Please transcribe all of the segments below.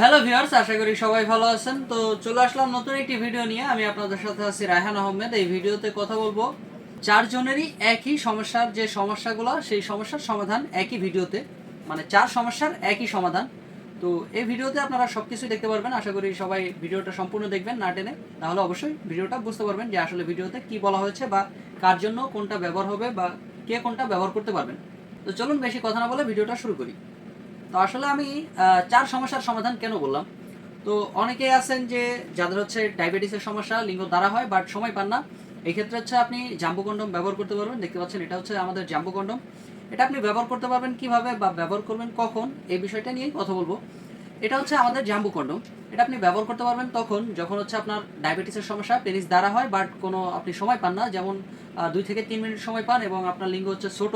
Hello viewers, আশা করি সবাই ভালো আছেন। তো চলে আসলাম নতুন একটি ভিডিও নিয়ে। আমি আপনাদের সাথে আছি রায়হান আহমেদ। এই ভিডিওতে কথা বলবো চারজনেরই একই সমস্যার যে সমস্যাগুলো, সেই সমস্যার সমাধান একই ভিডিওতে, মানে চার সমস্যার একই সমাধান। তো এই ভিডিওতে আপনারা সবকিছুই দেখতে পারবেন। আশা করি সবাই ভিডিওটা সম্পূর্ণ দেখবেন না টেনে, তাহলে অবশ্যই ভিডিওটা বুঝতে পারবেন যে আসলে ভিডিওতে কি বলা হয়েছে বা কার জন্য কোনটা ব্যবহার হবে বা কে কোনটা ব্যবহার করতে পারবেন। তো চলুন বেশি কথা না বলে ভিডিওটা শুরু করি। তো আসলে আমি চার সমস্যার সমাধান কেন বললাম, তো অনেকেই আছেন যে যাদের হচ্ছে ডায়াবেটিসের সমস্যা, লিঙ্গ দ্বারা হয় বাট সময় পান না। এই ক্ষেত্রে হচ্ছে আপনি জাম্বো কন্ডম ব্যবহার করতে পারবেন। দেখতে পাচ্ছেন এটা হচ্ছে আমাদের জাম্বো কন্ডম। এটা আপনি ব্যবহার করতে পারবেন কিভাবে বা ব্যবহার করবেন কখন, এই বিষয়টা নিয়েই কথা বলবো। এটা হচ্ছে আমাদের জাম্বো কন্ডম। এটা আপনি ব্যবহার করতে পারবেন তখন যখন হচ্ছে আপনার ডায়াবেটিসের সমস্যা, পেনিস দ্বারা হয় বাট কোনো আপনি সময় পান না, যেমন 2 থেকে 3 মিনিট সময় পান এবং আপনার লিঙ্গ হচ্ছে ছোট,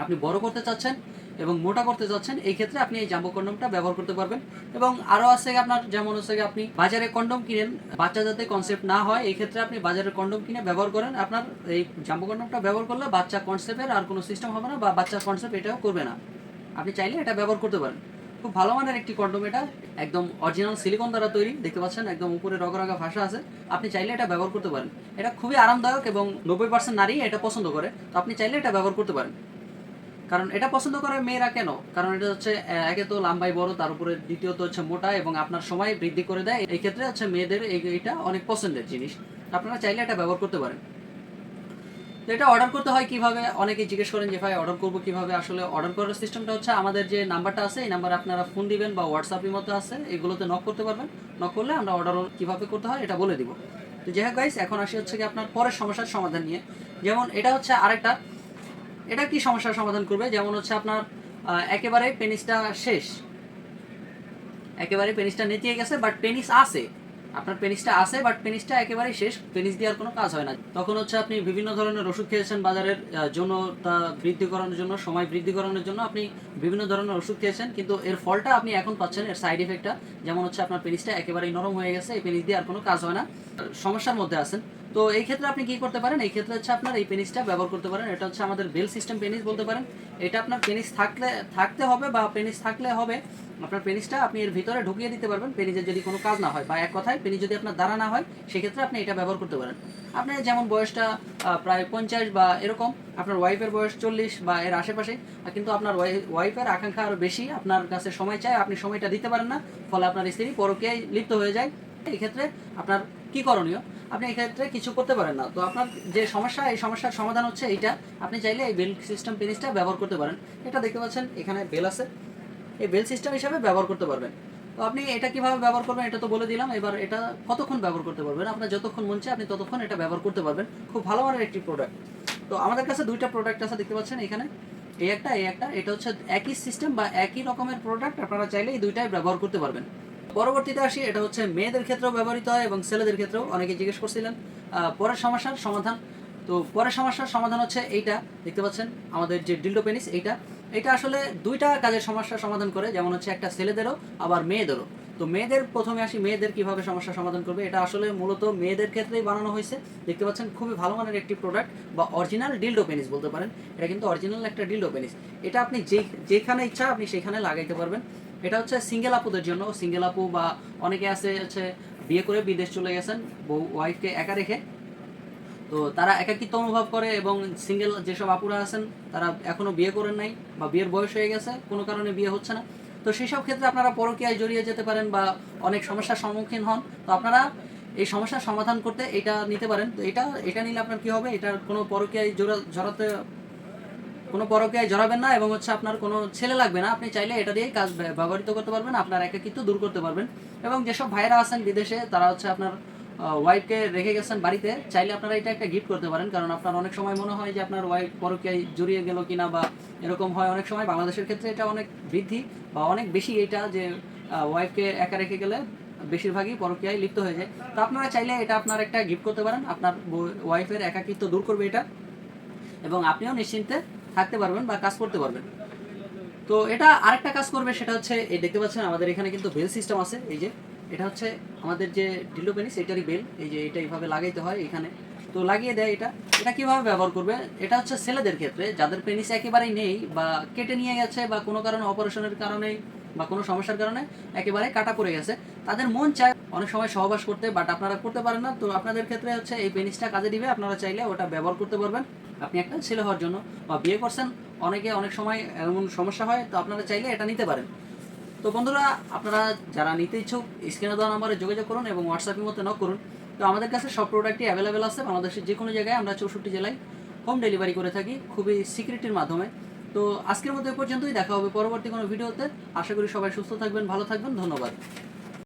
আপনি বড় করতে চাচ্ছেন এবং মোটা করতে চাচ্ছেন, এই ক্ষেত্রে আপনি এই জাম্বো কন্ডমটা ব্যবহার করতে পারবেন। এবং আরও আছে আপনার, যেমন হচ্ছে আপনি বাজারে কন্ডম কিনেন, বাচ্চা যাতে কনসেপ্ট না হয়, এই ক্ষেত্রে আপনি বাজারের কন্ডম কিনে ব্যবহার করেন। আপনার এই জাম্বো কন্ডমটা ব্যবহার করলে বাচ্চা কনসেপ্টের আর কোনো সিস্টেম হবে না বা বাচ্চা কনসেপ্ট এটাও করবে না। আপনি চাইলে এটা ব্যবহার করতে পারেন। খুব ভালো মানের একটি কন্ডম, এটা একদম অরিজিনাল সিলিকন দ্বারা তৈরি। দেখতে পাচ্ছেন একদম উপরে রগা রগা ভাষা আছে। আপনি চাইলে এটা ব্যবহার করতে পারেন। এটা খুবই আরামদায়ক এবং 90% নারী এটা পছন্দ করে। তো আপনি চাইলে এটা ব্যবহার করতে পারেন। কারণ এটা পছন্দ করে মেয়েরা কেন? কারণ এটা হচ্ছে একে তো লম্বাই বড়, তার উপরে দ্বিতীয়ত হচ্ছে মোটা এবং আপনার সময় বৃদ্ধি করে দেয়। এই ক্ষেত্রে হচ্ছে মেয়েদের এইটা অনেক পছন্দের জিনিস। আপনারা চাইলে এটা ব্যবহার করতে পারেন। তো এটা অর্ডার করতে হয় কিভাবে, অনেকে জিজ্ঞেস করেন যে ভাই অর্ডার করবো কিভাবে। আসলে অর্ডার করার সিস্টেমটা হচ্ছে আমাদের যে নাম্বারটা আছে, এই নাম্বারে আপনারা ফোন দিবেন বা হোয়াটসঅ্যাপের মতো আছে, এগুলোতে নক করতে পারবেন। নক করলে আমরা অর্ডার কিভাবে করতে হয় এটা বলে দিব। তো যাই হোক গাইস, এখন আসি হচ্ছে কি আপনার পরের সমস্যার সমাধান নিয়ে। যেমন এটা হচ্ছে আরেকটা, এটা কি সমস্যার সমাধান করবে, যেমন হচ্ছে আপনার একেবারে পেনিসটা শেষ, একেবারে পেনিসটা নেতিয়ে গেছে বাট পেনিস আছে, আপনার পেনিসটা আছে বাট পেনিসটা একেবারে শেষ, পেনিস দিয়ে আর কোনো কাজ হয় না। তখন হচ্ছে আপনি বিভিন্ন ধরনের ওষুধ খেয়েছেন বাজারের যৌনতা বৃদ্ধি করানোর জন্য, সময় বৃদ্ধি করানোর জন্য আপনি বিভিন্ন ধরনের ওষুধ খেয়েছেন, কিন্তু এর ফলটা আপনি এখন পাচ্ছেন, এর সাইড এফেক্টটা। যেমন হচ্ছে আপনার পেনিসটা একেবারেই নরম হয়ে গেছে, এই পেনিস দিয়ে আর কোনো কাজ হয় না, সমস্যার মধ্যে আছেন। তো এই ক্ষেত্রে আপনি কি করতে পারেন, এই ক্ষেত্রে হচ্ছে আপনার এই পেনিসটা ব্যবহার করতে পারেন। এটা হচ্ছে আমাদের বেল সিস্টেম পেনিস বলতে পারেন। এটা আপনার পেনিস থাকতে হবে বা পেনিস থাকলে হবে, আপনার পেনিসটা আপনি এর ভিতরে ঢুকিয়ে দিতে পারবেন, পেনিসের যদি কোনো কাজ না হয় বা এক কথায় পেনিস যদি আপনার দ্বারা না হয়, সেক্ষেত্রে আপনি এটা ব্যবহার করতে পারেন। আপনার যেমন বয়সটা প্রায় 50 বা এরকম, আপনার ওয়াইফের বয়স 40 বা এর আশেপাশে, কিন্তু আপনার ওয়াইফের আকাঙ্ক্ষা আরও বেশি, আপনার কাছে সময় চায়, আপনি সময়টা দিতে পারেন না, ফলে আপনার স্ত্রী পরকীয়ায় লিপ্ত হয়ে যায়। এই ক্ষেত্রে আপনার কি করণীয়, আপনি এই ক্ষেত্রে কিছু করতে পারেন না। তো আপনার যে সমস্যা, এই সমস্যার সমাধান হচ্ছে এইটা, আপনি চাইলে এই বেল সিস্টেম পেনিসটা ব্যবহার করতে পারেন। এটা দেখতে পাচ্ছেন এখানে বেল আছে, এই বেল সিস্টেম হিসাবে ব্যবহার করতে পারবেন। তো আপনি এটা কিভাবে ব্যবহার করবেন এটা তো বলে দিলাম। এবার এটা কতক্ষণ ব্যবহার করতে পারবেন, আপনার যতক্ষণ মন চায় আপনি ততক্ষণ এটা ব্যবহার করতে পারবেন। খুব ভালো মানের একটি প্রোডাক্ট। তো আমাদের কাছে দুইটা প্রোডাক্ট আছে, দেখতে পাচ্ছেন এখানে, এই একটা এই একটা। এটা হচ্ছে একই সিস্টেম বা একই রকমের প্রোডাক্ট, আপনারা চাইলে এই দুইটাই ব্যবহার করতে পারবেন। পরবর্তীতে আসি, এটা হচ্ছে মেয়েদের ক্ষেত্রেও ব্যবহৃত হয় এবং ছেলেদের ক্ষেত্রেও। অনেকে জিজ্ঞেস করছিলেন পরের সমস্যার সমাধান। তো পরের সমস্যার সমাধান হচ্ছে এইটা, দেখতে পাচ্ছেন আমাদের যে ডিল্ডো পেনিস, এইটা এটা আসলে দুইটা কাজের সমস্যার সমাধান করে, যেমন হচ্ছে একটা ছেলেদেরও আবার মেয়েদেরও। তো মেয়েদের প্রথমে আসি, মেয়েদের কিভাবে সমস্যার সমাধান করবে। এটা আসলে মূলত মেয়েদের ক্ষেত্রেই বানানো হয়েছে। দেখতে পাচ্ছেন খুবই ভালো মানের একটি প্রোডাক্ট বা অরিজিনাল ডিল্ডো পেনিস বলতে পারেন। এটা কিন্তু অরিজিনাল একটা ডিল্ডো পেনিস। এটা আপনি যেখানে ইচ্ছা আপনি সেখানে লাগাইতে পারবেন। এটা হচ্ছে সিঙ্গেল আপুদের জন্য, সিঙ্গেল আপু বা অনেকে আছে হচ্ছে বিয়ে করে বিদেশ চলে গেছেন বউ ওয়াইফকে একা রেখে, তো তারা একাকিত্ব অনুভব করে, এবং সিঙ্গেল যেসব আপুরা আছেন তারা এখনও বিয়ে করেন নাই বা বিয়ের বয়স হয়ে গেছে, কোনো কারণে বিয়ে হচ্ছে না। তো সেই সব ক্ষেত্রে আপনারা পরকীয়ায় জড়িয়ে যেতে পারেন বা অনেক সমস্যার সম্মুখীন হন। তো আপনারা এই সমস্যার সমাধান করতে এটা নিতে পারেন। তো এটা নিলে আপনার কি হবে, এটার কোনো পরকীয়ায় কোনো পরকীয়ায় জড়াবেন না এবং হচ্ছে আপনার কোনো ছেলে লাগবে না। আপনি চাইলে এটা দিয়েই কাজ ব্যবহৃত করতে পারবেন, আপনার একাকিত্ব দূর করতে পারবেন। এবং যেসব ভাইরা আছেন বিদেশে, তারা হচ্ছে আপনার ওয়াইফকে রেখে গেছেন বাড়িতে, চাইলে আপনারা এটা একটা গিফট করতে পারেন। কারণ আপনার অনেক সময় মনে হয় যে আপনার ওয়াইফ পরকীয়ায় জড়িয়ে গেল কিনা, বা এরকম হয় অনেক সময়। বাংলাদেশের ক্ষেত্রে এটা অনেক বৃদ্ধি বা অনেক বেশি, এটা যে ওয়াইফকে একা রেখে গেলে বেশিরভাগই পরকীয়ায় লিপ্ত হয়ে যায়। তো আপনারা চাইলে এটা আপনার একটা গিফট করতে পারেন, আপনার ওয়াইফের একাকিত্ব দূর করবে এটা, এবং আপনিও নিশ্চিন্তে থাকতে পারবেন বা কাজ করতে পারবেন। তো এটা আরেকটা কাজ করবে, সেটা হচ্ছে এই দেখতে পাচ্ছেন আমাদের এখানে কিন্তু বেল সিস্টেম আছে। এই যে এটা হচ্ছে আমাদের যে ডিল্ডো পেনিস, এটারই বেল। এই যে এটা এইভাবে লাগাইতে হয় এখানে, তো লাগিয়ে দেয়। এটা এটা কিভাবে ব্যবহার করবে, এটা হচ্ছে ছেলেদের ক্ষেত্রে যাদের পেনিস একেবারেই নেই বা কেটে নিয়ে গেছে বা কোনো কারণে অপারেশনের কারণে বা কোনো সমস্যার কারণে একেবারে কাটা পড়ে গেছে, তাদের মন চায় অনেক সময় সহবাস করতে, বাট আপনারা করতে পারেন না। তো আপনাদের ক্ষেত্রে হচ্ছে এই পেনিসটা কাজে দিবে, আপনারা চাইলে ওটা ব্যবহার করতে পারবেন আপনি একটা ছেলে হওয়ার জন্য, বা বিয়ে করছেন, অনেকে অনেক সময় এমন সমস্যা হয়, তো আপনারা চাইলে এটা নিতে পারেন। তো বন্ধুরা, আপনারা যারা নিতে ইচ্ছুক স্ক্রিনে দেওয়া নাম্বারে যোগাযোগ করুন এবং হোয়াটসঅ্যাপের মধ্যে নক করুন। তো আমাদের কাছে সব প্রোডাক্টই অ্যাভেলেবেল আছে, বাংলাদেশের যে কোনো জায়গায় আমরা 64 জেলায় হোম ডেলিভারি করে থাকি খুবই সিকিউরিটির মাধ্যমে। তো আজকের মতো এ পর্যন্তই, দেখা হবে পরবর্তী কোনো ভিডিওতে। আশা করি সবাই সুস্থ থাকবেন, ভালো থাকবেন, ধন্যবাদ।